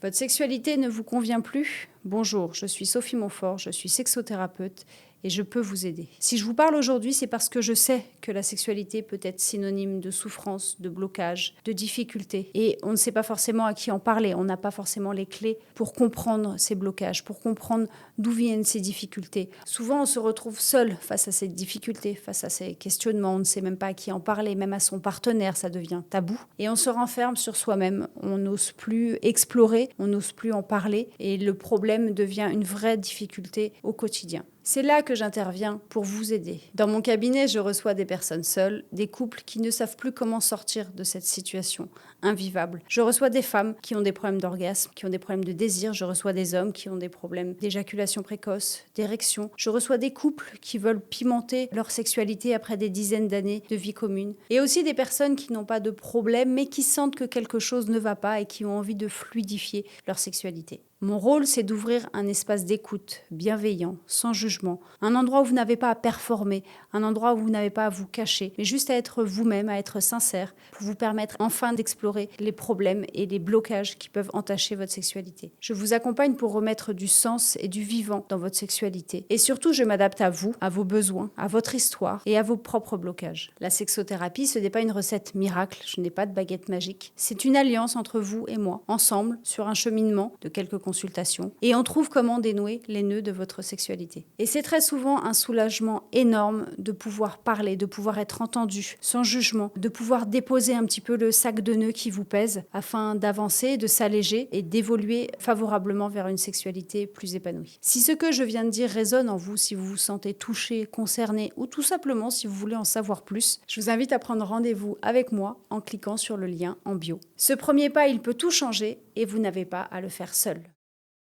Votre sexualité ne vous convient plus? Bonjour, je suis Sophie Montfort, je suis sexothérapeute et je peux vous aider. Si je vous parle aujourd'hui, c'est parce que je sais que la sexualité peut être synonyme de souffrance, de blocage, de difficulté. Et on ne sait pas forcément à qui en parler, on n'a pas forcément les clés pour comprendre ces blocages, pour comprendre d'où viennent ces difficultés. Souvent, on se retrouve seul face à ces difficultés, face à ces questionnements, on ne sait même pas à qui en parler, même à son partenaire, ça devient tabou. Et on se renferme sur soi-même, on n'ose plus explorer, on n'ose plus en parler, et le problème devient une vraie difficulté au quotidien. C'est là que j'interviens pour vous aider. Dans mon cabinet, je reçois des personnes seules, des couples qui ne savent plus comment sortir de cette situation invivable. Je reçois des femmes qui ont des problèmes d'orgasme, qui ont des problèmes de désir. Je reçois des hommes qui ont des problèmes d'éjaculation précoce, d'érection. Je reçois des couples qui veulent pimenter leur sexualité après des dizaines d'années de vie commune. Et aussi des personnes qui n'ont pas de problème, mais qui sentent que quelque chose ne va pas et qui ont envie de fluidifier leur sexualité. Mon rôle, c'est d'ouvrir un espace d'écoute bienveillant, sans jugement, un endroit où vous n'avez pas à performer, un endroit où vous n'avez pas à vous cacher, mais juste à être vous-même, à être sincère, pour vous permettre enfin d'explorer les problèmes et les blocages qui peuvent entacher votre sexualité. Je vous accompagne pour remettre du sens et du vivant dans votre sexualité. Et surtout, je m'adapte à vous, à vos besoins, à votre histoire et à vos propres blocages. La sexothérapie, ce n'est pas une recette miracle, je n'ai pas de baguette magique. C'est une alliance entre vous et moi, ensemble, sur un cheminement de quelques consultation et on trouve comment dénouer les nœuds de votre sexualité. Et c'est très souvent un soulagement énorme de pouvoir parler, de pouvoir être entendu sans jugement, de pouvoir déposer un petit peu le sac de nœuds qui vous pèse afin d'avancer, de s'alléger et d'évoluer favorablement vers une sexualité plus épanouie. Si ce que je viens de dire résonne en vous, si vous vous sentez touché, concerné ou tout simplement si vous voulez en savoir plus, je vous invite à prendre rendez-vous avec moi en cliquant sur le lien en bio. Ce premier pas, il peut tout changer et vous n'avez pas à le faire seul.